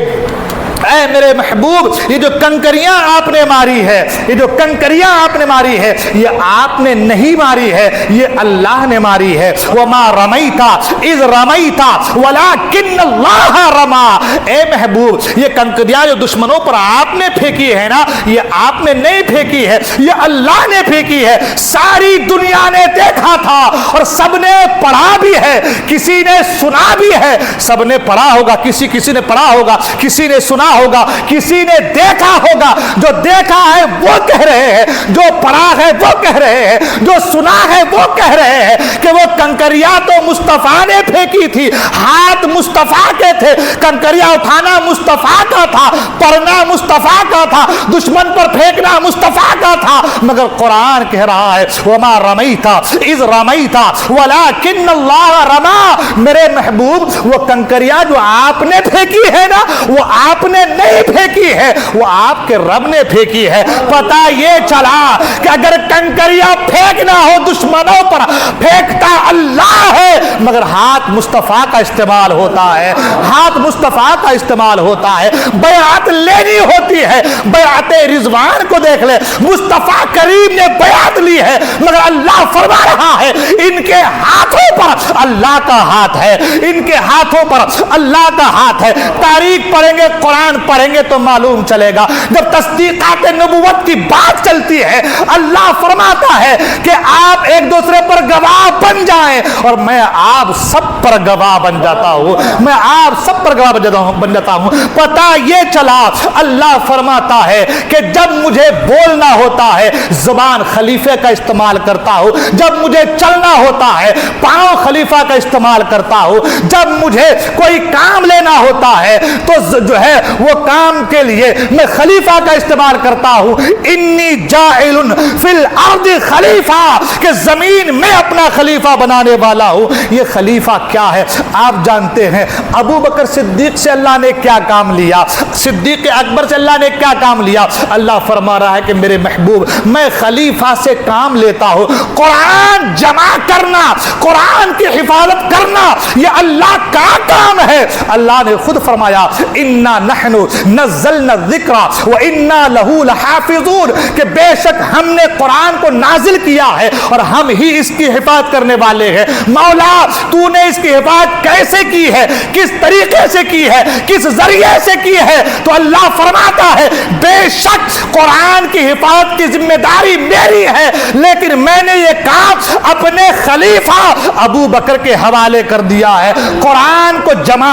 اے میرے محبوب یہ جو کنکریاں آپ نے ماری ہے، یہ جو کنکریاں آپ نے ماری ہے یہ آپ نے نہیں ماری ہے، یہ اللہ نے ماری ہے۔ وما رمیتا اذ رمیتا ولکن اللہ رما، اے محبوب یہ کنکریاں جو دشمنوں پر آپ نے پھینکی ہے نا، یہ آپ نے نہیں پھینکی ہے، یہ اللہ نے پھینکی ہے۔ ساری دنیا نے دیکھا تھا اور سب نے پڑھا بھی ہے، کسی نے سنا بھی ہے، سب نے پڑھا ہوگا، کسی نے پڑھا ہوگا، کسی نے سنا ہوگا، کسی نے دیکھا ہوگا۔ جو دیکھا ہے وہ کہہ رہے ہیں، جو پڑھا ہے وہ کہہ رہے ہیں، جو سنا ہے وہ کہہ رہے ہیں کہ وہ کنکریاں تو مصطفیٰ نے پھینکی تھی، ہاتھ مصطفیٰ کے تھے، کنکریاں اٹھانا مصطفیٰ کا تھا، پڑھنا مصطفیٰ کا تھا، دشمن پر پھینکنا مصطفیٰ کا تھا، مگر قرآن کہہ رہا ہے وما رمیتا اذ رمیتا ولکن اللہ رما۔ میرے محبوب وہ کنکریاں جو آپ نے پھینکی ہے نا وہ آپ نے نہیں پھینکی ہے، وہ آپ کے رب نے پھینکی ہے۔ پتہ یہ چلا کہ اگر کنکریاں پھینکنا ہو دشمنوں پر پھینکتا اللہ ہے مگر ہاتھ مصطفیٰ کا استعمال ہوتا ہے، ہاتھ مصطفیٰ کا استعمال ہوتا ہے۔ بیعت لینی ہوتی ہے، بیعت رضوان کو دیکھ لے، مصطفیٰ کریم نے بیعت لی ہے مگر اللہ فرما رہا ہے ان کے ہاتھوں پر اللہ کا ہاتھ ہے، ان کے ہاتھوں پر اللہ کا ہاتھ ہے۔ تاریخ پڑھیں گے، قرآن پڑھیں گے تو معلوم چلے گا۔ جب تصدیقات نبوت کی بات چلتی ہے اللہ فرماتا ہے کہ آپ ایک دوسرے پر گواہ بن جائیں اور میں آپ سب پر گواہ بن جاتا ہوں، میں آپ سب پر گواہ بن جاتا ہوں۔ پتہ یہ چلا اللہ فرماتا ہے کہ جب مجھے بولنا ہوتا ہے زبان خلیفے کا استعمال کرتا ہوں، جب مجھے چلنا ہوتا ہے پاؤں خلیفہ کا استعمال کرتا ہوں، جب مجھے کوئی کام لینا ہوتا ہے تو جو ہے وہ کام کے لیے میں خلیفہ کا استعمال کرتا ہوں۔ انی جاعل فی الارض خلیفہ، کہ زمین میں اپنا خلیفہ بنانے والا ہوں۔ یہ خلیفہ کیا ہے آپ جانتے ہیں. ابو بکر صدیق سے اللہ نے کیا کام لیا, صدیق اکبر سے اللہ نے کیا کام لیا. اللہ فرما رہا ہے کہ میرے محبوب میں خلیفہ سے کام لیتا ہوں, قرآن جمع کرنا, قرآن کی حفاظت کرنا یہ اللہ کا کام ہے. اللہ نے خود فرمایا انا نحن نزلنا الذکر وانا لہ لحافظون, کہ بے شک ہم نے قرآن کو نازل کیا ہے اور ہم ہی اس کی حفاظت کرنے والے ہیں. مولا تو نے اس کی حفاظت کیسے کی ہے, کس طریقے سے کی ہے, کس ذریعے سے کی ہے؟ تو اللہ فرماتا ہے بے شک قرآن کی حفاظت کی ذمہ داری میری ہے, لیکن میں نے یہ کام اپنے خلیفہ ابو بکر کے حوالے کر دیا ہے. قرآن کو جمع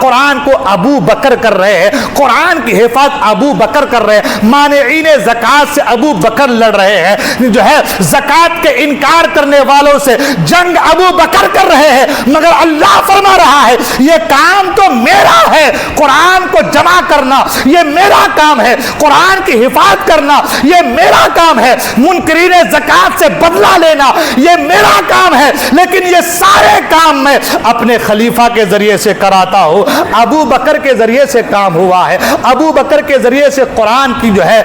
قرآن کو ابو بکر کر رہے ہیں, قرآن کی حفاظت ابو بکر کر رہے ہیں, مانعین زکات سے ابو بکر لڑ رہے ہیں, جو ہے زکات کے انکار کرنے والوں سے جنگ ابو بکر کر رہے ہیں. مگر اللہ فرما رہا ہے یہ کام تو میرا ہے, قرآن کو جمع کرنا یہ میرا کام ہے, قرآن کی حفاظت کرنا یہ میرا کام ہے, منکرین زکات سے بدلہ لینا یہ میرا کام ہے, لیکن یہ سارے کام میں اپنے خلیفہ کے ذریعے سے کراتا ہوں. ابو بکر کے ذریعے سے کام ہوا ہے, ابو بکر کے ذریعے سے قرآن کی جو ہے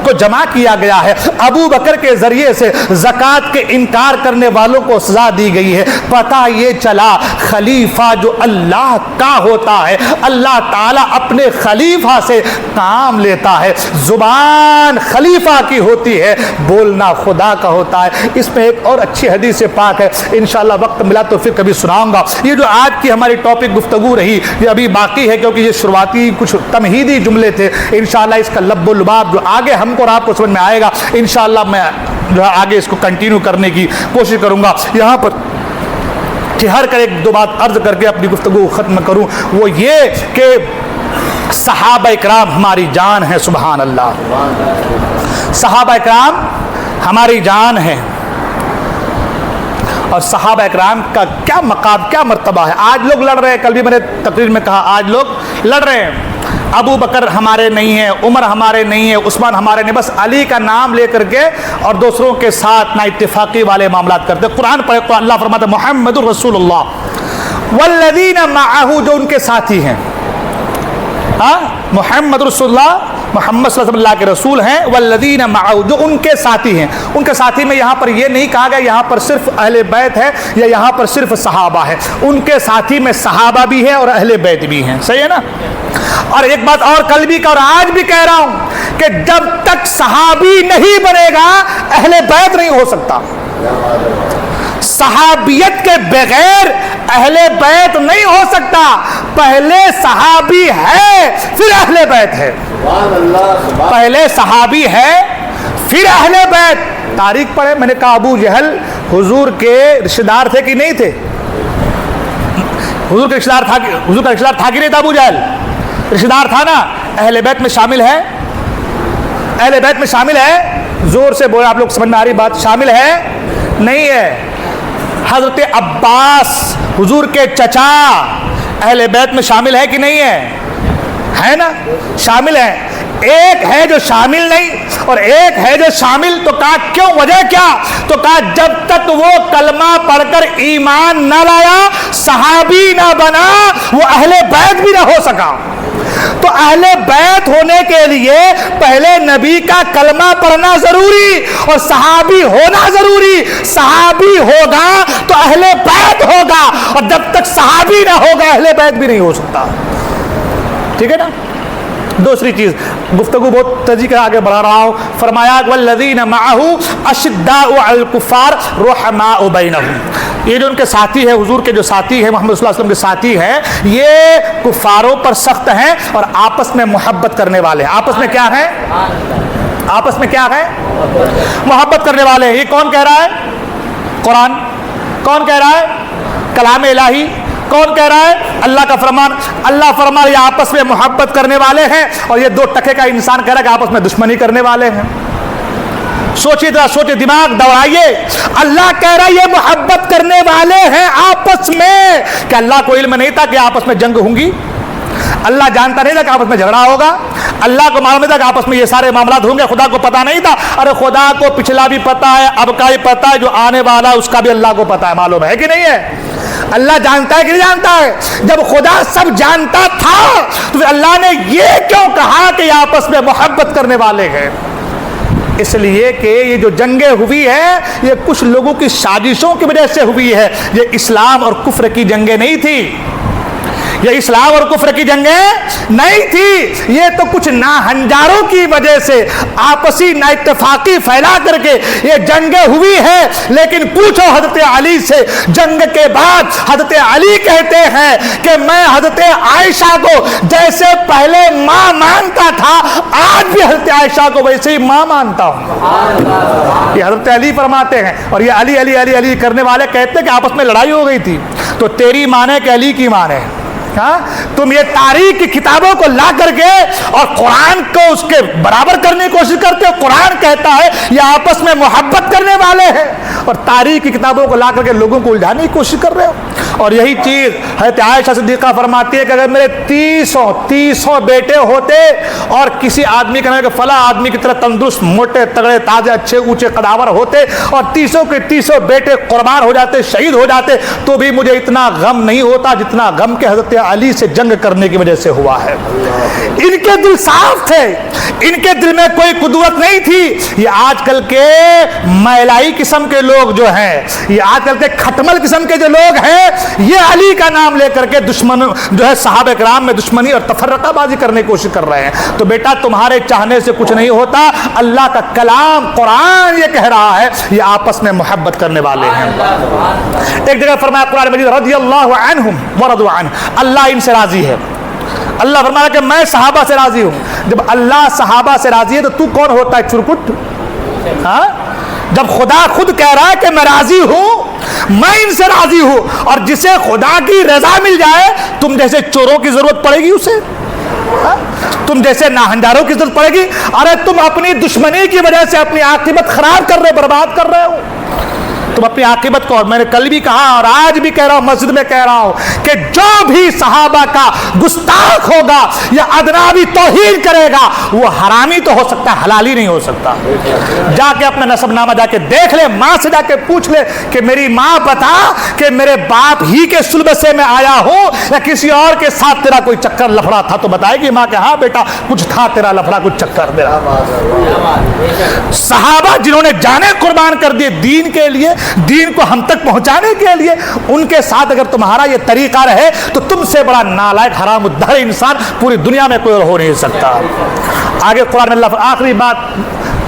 کو جمع کیا گیا ہے, ابو بکر کے ذریعے سے زکات کے انکار کرنے والوں کو سزا دی گئی ہے. پتہ یہ چلا خلیفہ جو اللہ کا ہوتا ہے, اللہ تعالیٰ اپنے خلیفہ سے کام لیتا ہے. زبان خلیفہ کی ہوتی ہے, بولنا خدا کا ہوتا ہے. اس میں ایک اور اچھی حدیث پاک ہے, انشاءاللہ وقت ملا تو پھر کبھی سناؤں گا. یہ جو آج کی ہماری ٹاپک گفتگو رہی یہ ابھی باقی ہے, کیونکہ یہ شروعاتی کچھ تمہیدی جملے تھے. انشاءاللہ اس کا لب و لباب جو آگے ہم کو اور آپ کو سمجھ میں آئے گا, انشاءاللہ میں جو آگے اس کو کنٹینیو کرنے کی کوشش کروں گا. یہاں پر ٹھہر کر ایک دو بات عرض کر کے اپنی گفتگو ختم کروں, وہ یہ کہ صحابہ اکرام ہماری جان ہے. سبحان اللہ, صحابہ اکرام ہماری جان ہے, اور صحابہ اکرام کا کیا مقام کیا مرتبہ ہے. آج لوگ لڑ رہے ہیں, کل بھی میں نے تقریر میں کہا آج لوگ لڑ رہے ہیں, ابو بکر ہمارے نہیں ہیں, عمر ہمارے نہیں ہیں, عثمان ہمارے نہیں, بس علی کا نام لے کر کے اور دوسروں کے ساتھ نا اتفاقی والے معاملات کرتے. قرآن پڑھے تو اللہ فرماتا ہے محمد الرسول اللہ والذین معہ, جو ان کے ساتھی ہیں, محمد رسول اللہ, محمد صلی اللہ علیہ وسلم اللہ کے رسول ہیں, والذین معہ, جو ان کے ساتھی ہیں. ان کے ساتھی میں یہاں پر یہ نہیں کہا گیا یہاں پر صرف اہل بیت ہے یا یہاں پر صرف صحابہ ہے. ان کے ساتھی میں صحابہ بھی ہیں اور اہل بیت بھی ہیں. صحیح ہے نا. اور ایک بات اور کل بھی اور آج بھی کہہ رہا ہوں کہ جب تک صحابی نہیں بنے گا اہل بیت نہیں ہو سکتا. صحابیت کے بغیر اہل بیت نہیں ہو سکتا. پہلے صحابی ہے پھر اہل بیت ہے, پہلے صحابی ہے پھر اہل بیت. تاریخ پڑھے, میں نے کہا ابو جہل حضور کے رشتہ دار تھے کہ نہیں تھے؟ حضور کا رشتہ دار تھا, حضور کا رشتہ دار تھا کہ نہیں تھا؟ ابو جہل رشتہ دار تھا نا. اہل بیت میں شامل ہے, اہل بیت میں شامل ہے. زور سے بولے, آپ لوگ سمجھ میں آ رہی بات؟ شامل ہے نہیں ہے. حضرت عباس حضور کے چچا اہل بیت میں شامل ہے کہ نہیں ہے نا؟ شامل ہے. ایک ہے جو شامل نہیں اور ایک ہے جو شامل. تو کہا کیوں, وجہ کیا؟ تو کہا جب تک وہ کلمہ پڑھ کر ایمان نہ لایا, صحابی نہ بنا, وہ اہل بیت بھی نہ ہو سکا. تو اہل بیت ہونے کے لیے پہلے نبی کا کلمہ پڑھنا ضروری اور صحابی ہونا ضروری. صحابی ہوگا تو اہل بیت ہوگا, اور جب تک صحابی نہ ہوگا اہل بیت بھی نہیں ہو سکتا. ٹھیک ہے نا. دوسری چیز, گفتگو بہت تیزی کے آگے بڑھا رہا ہوں. فرمایا والذین معہ اشداء علی الکفار رحماء بینہم, یہ جو ان کے ساتھی ہے, حضور کے جو ساتھی ہیں, محمد صلی اللہ علیہ وسلم کے ساتھی ہیں, یہ کفاروں پر سخت ہیں اور آپس میں محبت کرنے والے ہیں. آپس میں کیا ہیں؟ آپس میں کیا ہے؟ محبت کرنے والے ہیں. یہ کون کہہ رہا ہے؟ قرآن. کون کہہ رہا ہے؟ کلام الہی. کون کہہ رہا ہے؟ اللہ کا فرمان. اللہ فرما یہ آپس میں محبت کرنے والے ہیں, اور یہ دو ٹکے کا انسان کہہ رہا ہے کہ آپس میں دشمنی کرنے والے ہیں. سوچیے ذرا, سوچیے, دماغ دوڑائیے. اللہ کہہ رہا ہے یہ محبت کرنے والے ہیں آپس میں. کہ اللہ کو علم نہیں تھا کہ آپس میں جنگ ہوں گی؟ اللہ جانتا نہیں تھا کہ آپس میں جھگڑا ہوگا؟ اللہ کو معلوم نہیں تھا کہ آپس میں یہ سارے معاملات ہوں گے؟ خدا کو پتا نہیں تھا؟ ارے خدا کو پچھلا بھی پتا ہے، اب کا بھی پتا ہے، جو آنے والا اس کا بھی اللہ کو پتا ہے، معلوم ہے کہ نہیں ہے؟ اللہ جانتا ہے کہ نہیں جانتا ہے؟ جب خدا سب جانتا تھا تو پھر اللہ نے یہ کیوں کہا کہ یہ آپس میں محبت کرنے والے ہیں؟ اس لیے کہ یہ جو جنگیں ہوئی ہے یہ کچھ لوگوں کی سازشوں کی وجہ سے ہوئی ہے، یہ اسلام اور کفر کی جنگیں نہیں تھی، یہ اسلام اور کفر کی جنگیں نہیں تھی، یہ تو کچھ ناہنجاروں کی وجہ سے آپسی نا اتفاقی پھیلا کر کے یہ جنگیں ہوئی ہے۔ لیکن پوچھو حضرت علی سے، جنگ کے بعد حضرت علی کہتے ہیں کہ میں حضرت عائشہ کو جیسے پہلے ماں مانتا تھا آج بھی حضرت عائشہ کو ویسے ہی ماں مانتا ہوں۔ یہ حضرت علی فرماتے ہیں، اور یہ علی علی علی علی کرنے والے کہتے ہیں کہ آپس میں لڑائی ہو گئی تھی تو تیری ماں نے کہ علی کی ماں نے، تم یہ تاریخ کی کتابوں کو لا کر کے اور قرآن کو اس کے برابر کرنے کی کوشش کرتے ہو۔ قرآن کہتا ہے یہ آپس میں محبت کرنے والے ہیں، اور تاریخ کی کتابوں کو لا کر کے لوگوں کو الجھانے کی کوشش کر رہے ہو۔ اور یہی چیز حضرت عائشہ صدیقہ فرماتی ہے کہ اگر میرے 300 بیٹے ہوتے اور کسی آدمی کا نام کہ فلاں آدمی کی طرح تندرست موٹے تگڑے تازے اچھے اونچے قداور ہوتے اور 300 کے 300 بیٹے قربان ہو جاتے، شہید ہو جاتے، تو بھی مجھے اتنا غم نہیں ہوتا جتنا غم کے حضرت علی سے جنگ کرنے کی وجہ سے ہوا ہے۔ ان کے دل صاف تھے، ان کے دل میں کوئی قدوت نہیں تھی۔ یہ آج کل کے میلائی قسم کے لوگ جو ہیں، یہ آج کل کے کھٹمل قسم کے جو لوگ ہیں، یہ علی کا نام لے کر کے دشمن جو ہے صحابہ کرام میں دشمنی اور تفرقہ بازی کرنے کی کوشش کر رہے ہیں۔ تو بیٹا تمہارے چاہنے سے کچھ نہیں ہوتا، اللہ کا کلام قرآن یہ کہہ رہا ہے یہ آپس میں محبت کرنے والے ہیں۔ ایک جگہ فرمایا قرآن مجید رضی اللہ عنہم ورضوا عنہ، اللہ ان سے راضی ہے۔ اللہ فرمایا کہ میں صحابہ سے راضی ہوں۔ جب اللہ صحابہ سے راضی ہے تو کون ہوتا ہے چرکٹ؟ ہاں، جب خدا خود کہہ رہا ہے کہ میں راضی ہوں، میں ان سے راضی ہوں، اور جسے خدا کی رضا مل جائے، تم جیسے چوروں کی ضرورت پڑے گی اسے؟ تم جیسے ناہنجاروں کی ضرورت پڑے گی؟ ارے تم اپنی دشمنی کی وجہ سے اپنی عاقبت خراب کر رہے، برباد کر رہے ہو تم اپنی عاقبت کو۔ اور میں نے کل بھی کہا اور آج بھی کہہ رہا ہوں، مسجد میں کہہ رہا ہوں کہ جو بھی صحابہ کا گستاخ ہوگا یا ادنا بھی توہین کرے گا وہ حرامی تو ہو سکتا ہے، حلالی نہیں ہو سکتا۔ جا کے اپنا نسب نامہ جا کے دیکھ لے، ماں سے جا کے پوچھ لے کہ میری ماں بتا کہ میرے باپ ہی کے سلب سے میں آیا ہوں یا کسی اور کے ساتھ تیرا کوئی چکر لفڑا تھا؟ تو بتائے گی ماں کہ ہاں بیٹا کچھ تھا تیرا لفڑا، کچھ چکر میرا۔ صحابہ جنہوں نے جانیں قربان کر دیے دین کے لیے، دین کو ہم تک پہنچانے کے لیے، ان کے ساتھ اگر تمہارا یہ طریقہ رہے تو تم سے بڑا نالائق حرام الدہر انسان پوری دنیا میں کوئی ہو نہیں سکتا۔ آگے قرآن میں اللہ آخری بات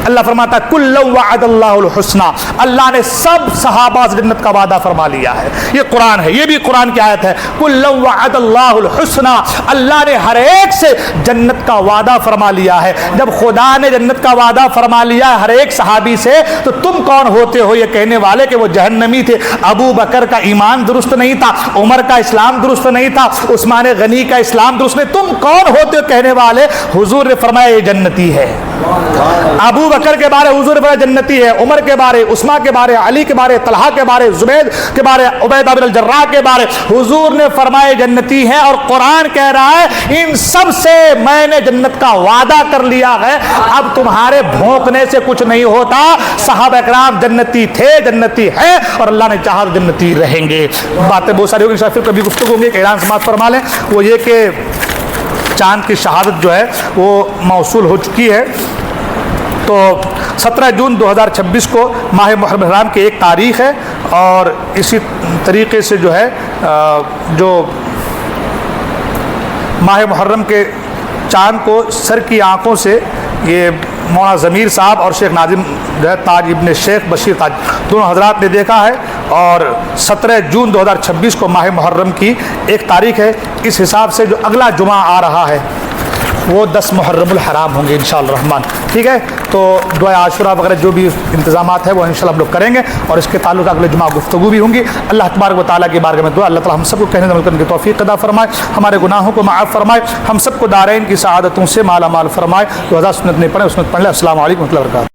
اللہ فرماتا ہے کل وعد اللہ الحسنى، اللہ نے سب صحابہ سے جنت کا وعدہ فرما لیا ہے۔ یہ قرآن ہے، یہ بھی قرآن کی آیت ہے، کل وعد اللہ الحسنى، اللہ نے ہر ایک سے جنت کا وعدہ فرما لیا ہے۔ جب خدا نے جنت کا وعدہ فرما لیا ہے ہر ایک صحابی سے، تو تم کون ہوتے ہو یہ کہنے والے کہ وہ جہنمی تھے؟ ابو بکر کا ایمان درست نہیں تھا، عمر کا اسلام درست نہیں تھا، عثمان غنی کا اسلام درست نہیں، تم کون ہوتے ہو کہنے والے؟ حضور نے فرمایا یہ جنتی ہے۔ ابو بکر کے بارے حضور فرمایا جنتی ہے، عمر کے بارے، عثمان کے بارے، علی کے بارے، طلحہ کے بارے، زبیر کے بارے، عبیدہ بن الجراح کے بارے حضور نے فرمایا جنتی ہے۔ اور قرآن کہہ رہا ہے ان سب سے میں نے جنت کا وعدہ کر لیا ہے، اب تمہارے بھونکنے سے کچھ نہیں ہوتا۔ صحابہ کرام جنتی تھے، جنتی ہیں، اور اللہ نے چاہا تو جنتی رہیں گے۔ باتیں بہت ساری ہوگی، پھر کبھی گفتگو ہوں گی۔ ایک اعلان سماعت فرما لیں، وہ یہ کہ چاند کی شہادت جو ہے وہ موصول ہو چکی ہے۔ تو 17 جون 2026 کو ماہ محرم الحرام کی ایک تاریخ ہے، اور اسی طریقے سے جو ہے جو ماہ محرم کے چاند کو سر کی آنکھوں سے یہ مولانا ضمیر صاحب اور شیخ ناظم جو ہے تاج ابن شیخ بشیر تاج دونوں حضرات نے دیکھا ہے، اور 17 جون 2026 کو ماہ محرم کی ایک تاریخ ہے۔ اس حساب سے جو اگلا جمعہ آ رہا ہے وہ 10 محرم الحرام ہوں گے انشاءاللہ الرحمن، ٹھیک ہے؟ تو دعائے عاشوراء وغیرہ جو بھی انتظامات ہیں وہ انشاءاللہ ہم لوگ کریں گے، اور اس کے تعلق اگلے جمعہ گفتگو بھی ہوں گی۔ اللہ تبارک و تعالیٰ کی بارگاہ میں دعا اللہ تعالیٰ ہم سب کو کہنے عمل کرنے کی توفیق عطا فرمائے، ہمارے گناہوں کو معاف فرمائے، ہم سب کو دارین کی سعادتوں سے مالا مال فرمائے۔ جو حضرات سنت نہیں پڑھے سنت پڑھ لیں۔ السلام علیکم و رحمۃ اللہ وبرکاتہ۔